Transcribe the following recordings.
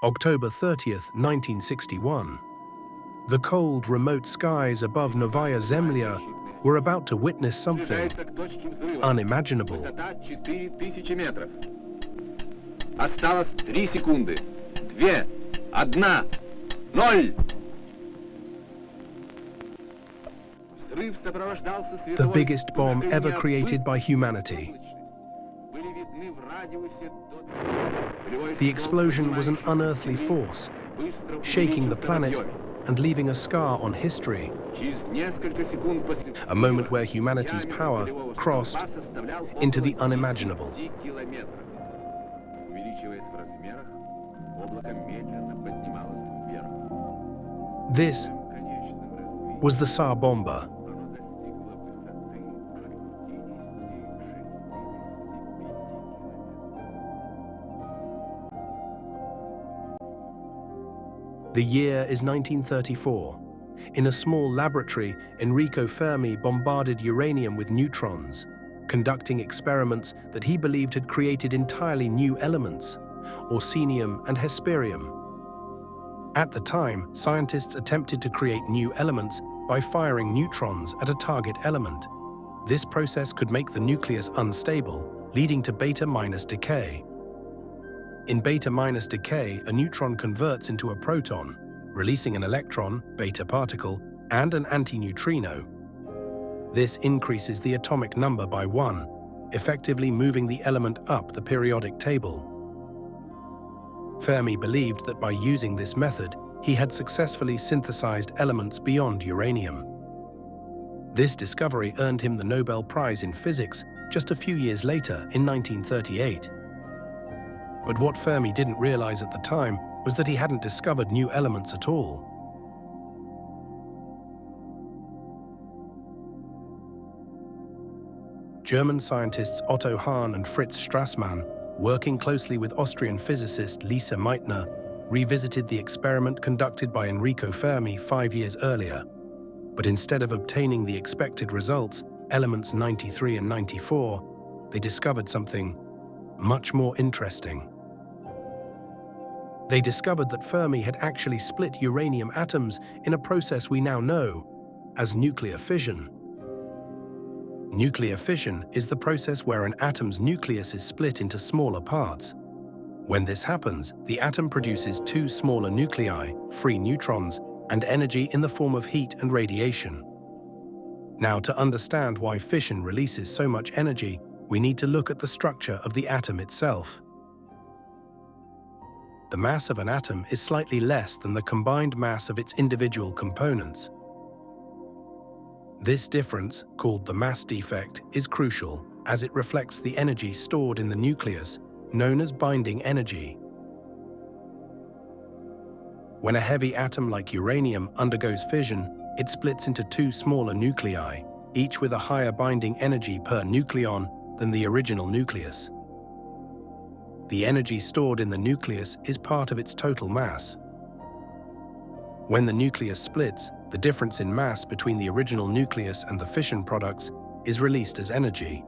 October 30th, 1961. The cold, remote skies above Novaya Zemlya were about to witness something unimaginable. Осталось 3 секунды. 2, 1, 0. The biggest bomb ever created by humanity. The explosion was an unearthly force, shaking the planet and leaving a scar on history. A moment where humanity's power crossed into the unimaginable. This was the Tsar Bomba. The year is 1934. In a small laboratory, Enrico Fermi bombarded uranium with neutrons, conducting experiments that he believed had created entirely new elements, orsinium and hesperium. At the time, scientists attempted to create new elements by firing neutrons at a target element. This process could make the nucleus unstable, leading to beta-minus decay. In beta-minus decay, a neutron converts into a proton, releasing an electron, beta particle, and an antineutrino. This increases the atomic number by 1, effectively moving the element up the periodic table. Fermi believed that by using this method, he had successfully synthesized elements beyond uranium. This discovery earned him the Nobel Prize in Physics just a few years later in 1938. But what Fermi didn't realize at the time was that he hadn't discovered new elements at all. German scientists Otto Hahn and Fritz Strassmann, working closely with Austrian physicist Lise Meitner, revisited the experiment conducted by Enrico Fermi 5 years earlier. But instead of obtaining the expected results, elements 93 and 94, they discovered something much more interesting. They discovered that Fermi had actually split uranium atoms in a process we now know as nuclear fission. Nuclear fission is the process where an atom's nucleus is split into smaller parts. When this happens, the atom produces 2 smaller nuclei, free neutrons, and energy in the form of heat and radiation. Now, to understand why fission releases so much energy, we need to look at the structure of the atom itself. The mass of an atom is slightly less than the combined mass of its individual components. This difference, called the mass defect, is crucial, as it reflects the energy stored in the nucleus, known as binding energy. When a heavy atom like uranium undergoes fission, it splits into 2 smaller nuclei, each with a higher binding energy per nucleon than the original nucleus. The energy stored in the nucleus is part of its total mass. When the nucleus splits, the difference in mass between the original nucleus and the fission products is released as energy.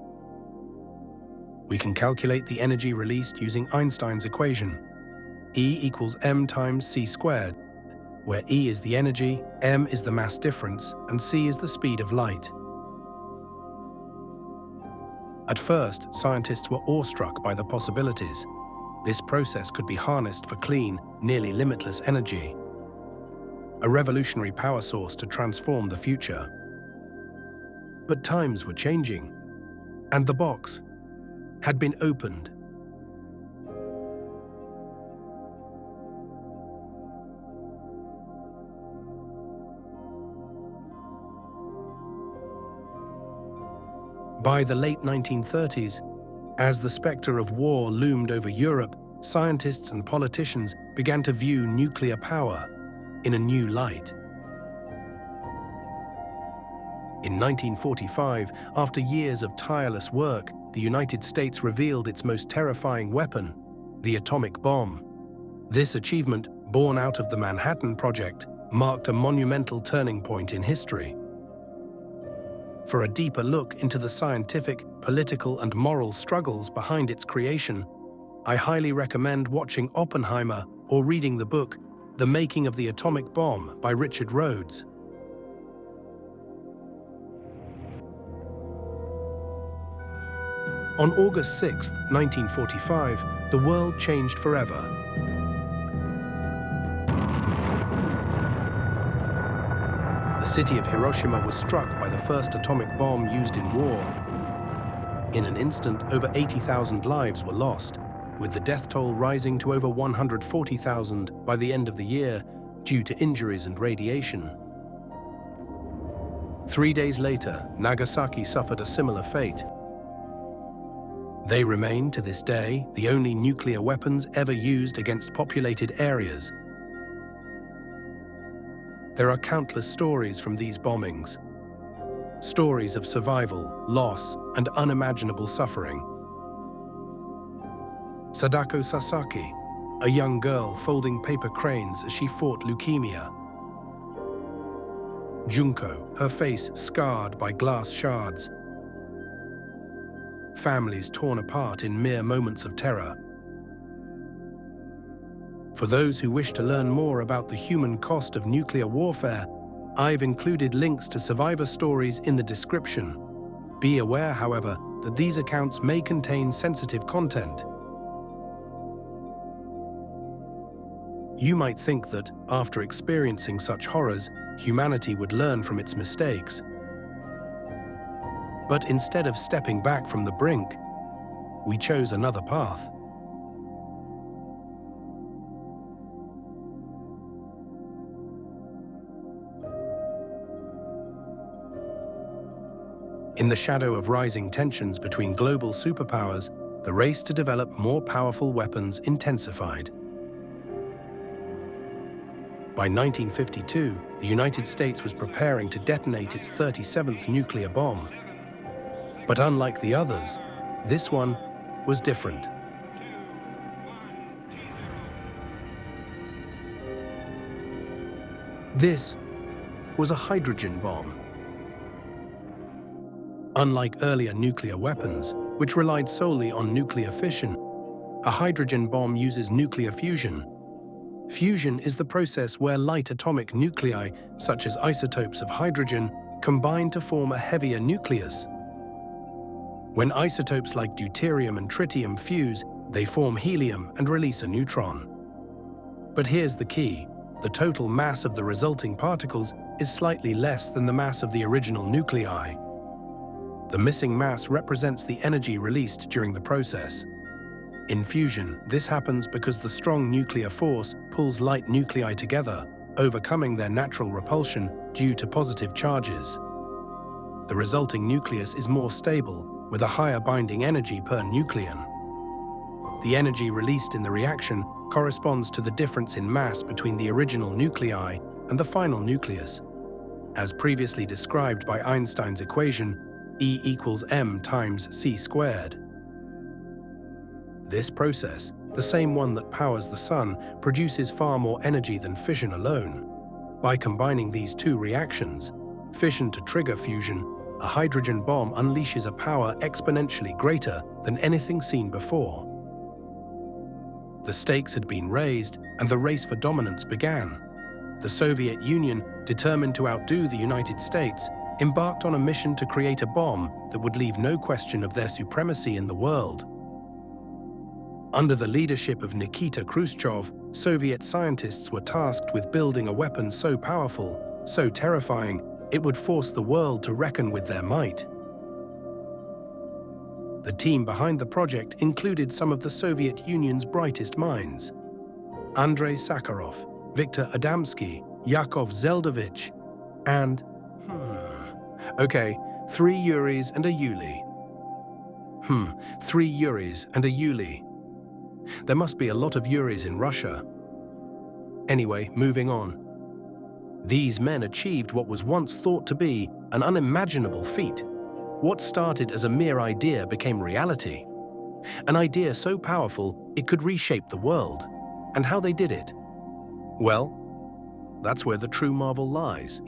We can calculate the energy released using Einstein's equation. E equals m times c squared, where E is the energy, m is the mass difference, and c is the speed of light. At first, scientists were awestruck by the possibilities. This process could be harnessed for clean, nearly limitless energy. A revolutionary power source to transform the future. But times were changing, and the box had been opened. By the late 1930s, as the specter of war loomed over Europe, scientists and politicians began to view nuclear power in a new light. In 1945, after years of tireless work, the United States revealed its most terrifying weapon, the atomic bomb. This achievement, born out of the Manhattan Project, marked a monumental turning point in history. For a deeper look into the scientific, political, and moral struggles behind its creation, I highly recommend watching Oppenheimer or reading the book The Making of the Atomic Bomb by Richard Rhodes. On August 6, 1945, the world changed forever. The city of Hiroshima was struck by the first atomic bomb used in war. In an instant, over 80,000 lives were lost, with the death toll rising to over 140,000 by the end of the year due to injuries and radiation. 3 days later, Nagasaki suffered a similar fate. They remain, to this day, the only nuclear weapons ever used against populated areas. There are countless stories from these bombings. Stories of survival, loss, and unimaginable suffering. Sadako Sasaki, a young girl folding paper cranes as she fought leukemia. Junko, her face scarred by glass shards. Families torn apart in mere moments of terror. For those who wish to learn more about the human cost of nuclear warfare, I've included links to survivor stories in the description. Be aware, however, that these accounts may contain sensitive content. You might think that, after experiencing such horrors, humanity would learn from its mistakes. But instead of stepping back from the brink, we chose another path. In the shadow of rising tensions between global superpowers, the race to develop more powerful weapons intensified. By 1952, the United States was preparing to detonate its 37th nuclear bomb. But unlike the others, this one was different. This was a hydrogen bomb. Unlike earlier nuclear weapons, which relied solely on nuclear fission, a hydrogen bomb uses nuclear fusion. Fusion is the process where light atomic nuclei, such as isotopes of hydrogen, combine to form a heavier nucleus. When isotopes like deuterium and tritium fuse, they form helium and release a neutron. But here's the key: the total mass of the resulting particles is slightly less than the mass of the original nuclei. The missing mass represents the energy released during the process. In fusion, this happens because the strong nuclear force pulls light nuclei together, overcoming their natural repulsion due to positive charges. The resulting nucleus is more stable, with a higher binding energy per nucleon. The energy released in the reaction corresponds to the difference in mass between the original nuclei and the final nucleus, as previously described by Einstein's equation E equals m times c squared. This process, the same one that powers the sun, produces far more energy than fission alone. By combining these two reactions, fission to trigger fusion, a hydrogen bomb unleashes a power exponentially greater than anything seen before. The stakes had been raised, and the race for dominance began. The Soviet Union, determined to outdo the United States, embarked on a mission to create a bomb that would leave no question of their supremacy in the world. Under the leadership of Nikita Khrushchev, Soviet scientists were tasked with building a weapon so powerful, so terrifying, it would force the world to reckon with their might. The team behind the project included some of the Soviet Union's brightest minds: Andrei Sakharov, Viktor Adamski, Yakov Zeldovich, and 3 Yuris and a Yuli. 3 Yuris and a Yuli. There must be a lot of Yuris in Russia. Anyway, moving on. These men achieved what was once thought to be an unimaginable feat. What started as a mere idea became reality. An idea so powerful it could reshape the world. And how they did it? Well, that's where the true marvel lies.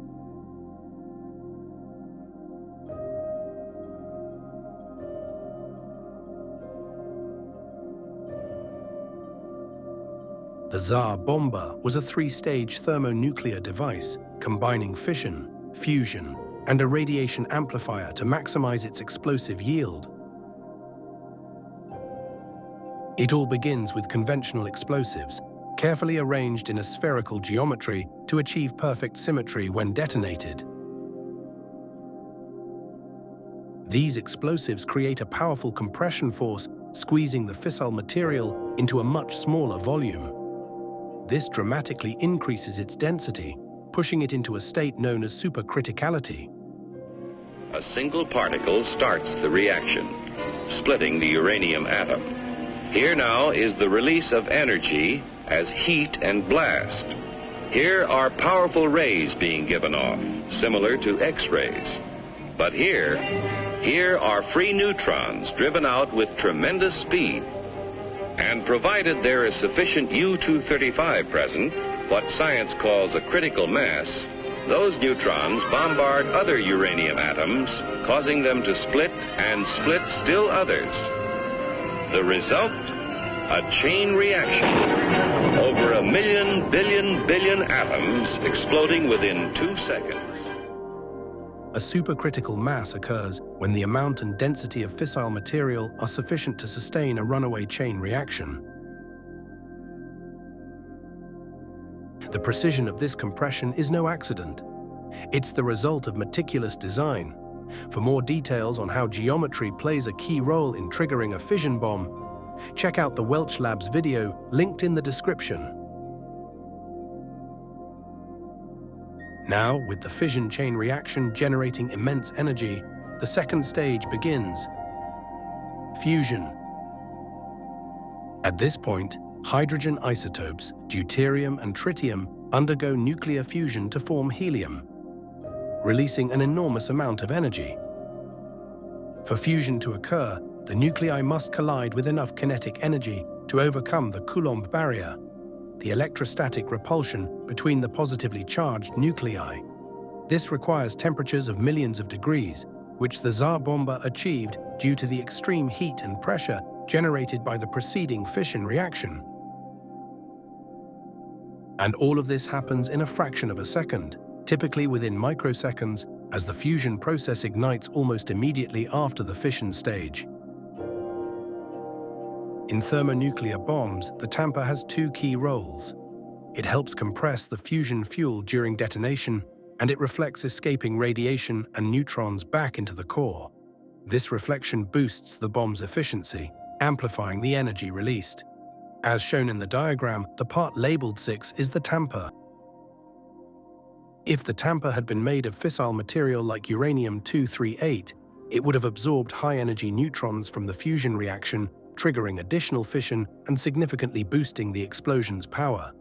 The Tsar Bomba was a three-stage thermonuclear device combining fission, fusion, and a radiation amplifier to maximize its explosive yield. It all begins with conventional explosives, carefully arranged in a spherical geometry to achieve perfect symmetry when detonated. These explosives create a powerful compression force, squeezing the fissile material into a much smaller volume. This dramatically increases its density, pushing it into a state known as supercriticality. A single particle starts the reaction, splitting the uranium atom. Here now is the release of energy as heat and blast. Here are powerful rays being given off, similar to X-rays. But here are free neutrons driven out with tremendous speed. And provided there is sufficient U-235 present, what science calls a critical mass, those neutrons bombard other uranium atoms, causing them to split and split still others. The result? A chain reaction. Over 1 million billion atoms exploding within 2 seconds. A supercritical mass occurs when the amount and density of fissile material are sufficient to sustain a runaway chain reaction. The precision of this compression is no accident. It's the result of meticulous design. For more details on how geometry plays a key role in triggering a fission bomb, check out the Welch Labs video linked in the description. Now, with the fission chain reaction generating immense energy, the second stage begins. Fusion. At this point, hydrogen isotopes, deuterium and tritium, undergo nuclear fusion to form helium, releasing an enormous amount of energy. For fusion to occur, the nuclei must collide with enough kinetic energy to overcome the Coulomb barrier, the electrostatic repulsion between the positively charged nuclei. This requires temperatures of millions of degrees, which the Tsar Bomba achieved due to the extreme heat and pressure generated by the preceding fission reaction. And all of this happens in a fraction of a second, typically within microseconds, as the fusion process ignites almost immediately after the fission stage. In thermonuclear bombs, the tamper has two key roles. It helps compress the fusion fuel during detonation, and it reflects escaping radiation and neutrons back into the core. This reflection boosts the bomb's efficiency, amplifying the energy released. As shown in the diagram, the part labeled 6 is the tamper. If the tamper had been made of fissile material like uranium-238, it would have absorbed high-energy neutrons from the fusion reaction, triggering additional fission and significantly boosting the explosion's power.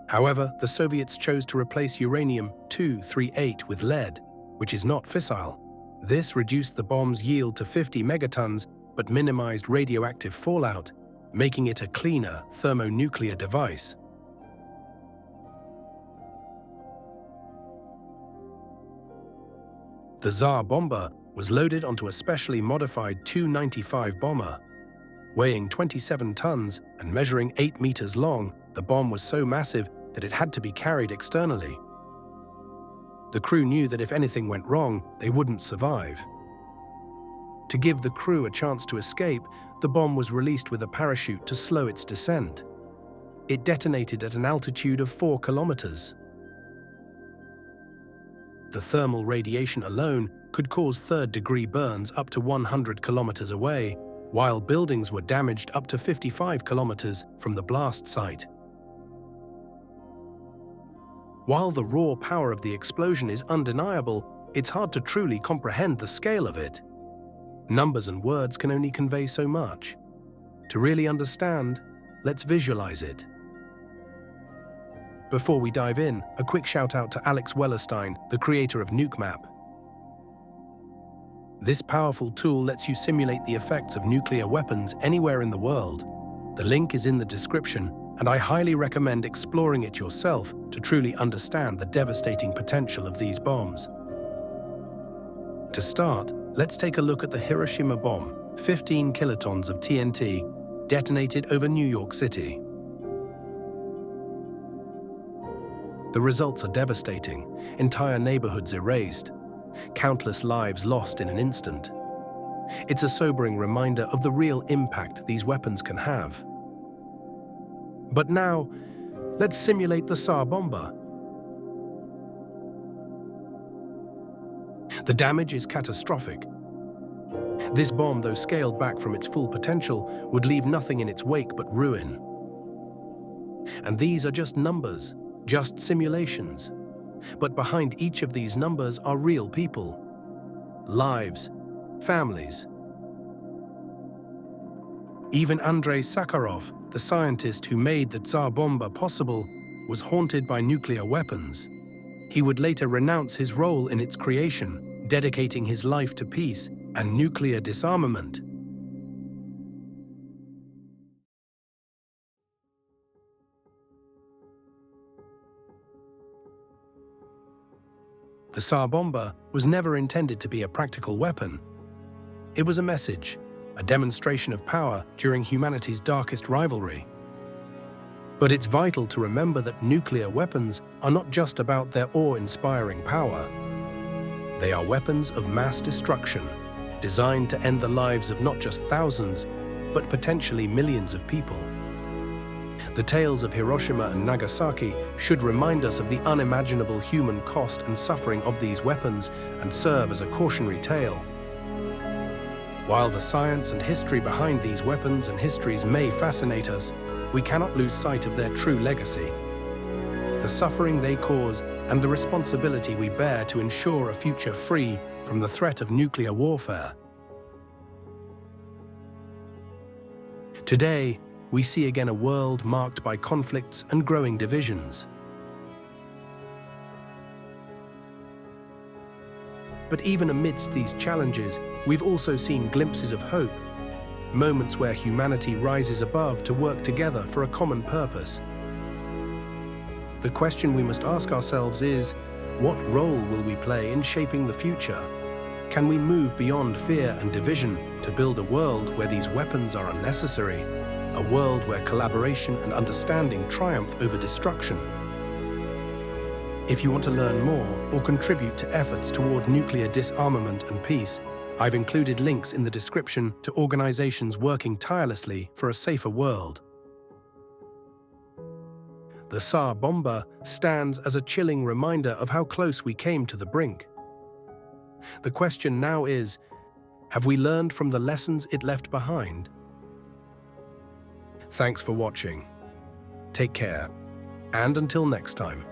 However, the Soviets chose to replace uranium-238 with lead, which is not fissile. This reduced the bomb's yield to 50 megatons, but minimized radioactive fallout, making it a cleaner thermonuclear device. The Tsar Bomba was loaded onto a specially modified Tu-95 bomber. Weighing 27 tons and measuring 8 meters long, the bomb was so massive that it had to be carried externally. The crew knew that if anything went wrong, they wouldn't survive. To give the crew a chance to escape, the bomb was released with a parachute to slow its descent. It detonated at an altitude of 4 kilometers. The thermal radiation alone could cause third-degree burns up to 100 kilometers away, while buildings were damaged up to 55 kilometers from the blast site. While the raw power of the explosion is undeniable, it's hard to truly comprehend the scale of it. Numbers and words can only convey so much. To really understand, let's visualize it. Before we dive in, a quick shout out to Alex Wellerstein, the creator of NukeMap. This powerful tool lets you simulate the effects of nuclear weapons anywhere in the world. The link is in the description, and I highly recommend exploring it yourself to truly understand the devastating potential of these bombs. To start, let's take a look at the Hiroshima bomb, 15 kilotons of TNT, detonated over New York City. The results are devastating, entire neighborhoods erased, countless lives lost in an instant. It's a sobering reminder of the real impact these weapons can have. But now, let's simulate the Tsar Bomba. The damage is catastrophic. This bomb, though scaled back from its full potential, would leave nothing in its wake but ruin. And these are just numbers, just simulations. But behind each of these numbers are real people, lives, families. Even Andrei Sakharov, the scientist who made the Tsar Bomba possible, was haunted by nuclear weapons. He would later renounce his role in its creation, dedicating his life to peace and nuclear disarmament. The Tsar Bomba was never intended to be a practical weapon. It was a message, a demonstration of power during humanity's darkest rivalry. But it's vital to remember that nuclear weapons are not just about their awe-inspiring power. They are weapons of mass destruction, designed to end the lives of not just thousands, but potentially millions of people. The tales of Hiroshima and Nagasaki should remind us of the unimaginable human cost and suffering of these weapons and serve as a cautionary tale. While the science and history behind these weapons and histories may fascinate us, we cannot lose sight of their true legacy, the suffering they cause, and the responsibility we bear to ensure a future free from the threat of nuclear warfare. Today, we see again a world marked by conflicts and growing divisions. But even amidst these challenges, we've also seen glimpses of hope, moments where humanity rises above to work together for a common purpose. The question we must ask ourselves is, what role will we play in shaping the future? Can we move beyond fear and division to build a world where these weapons are unnecessary, a world where collaboration and understanding triumph over destruction? If you want to learn more or contribute to efforts toward nuclear disarmament and peace, I've included links in the description to organizations working tirelessly for a safer world. The Tsar Bomba stands as a chilling reminder of how close we came to the brink. The question now is, have we learned from the lessons it left behind? Thanks for watching. Take care, and until next time.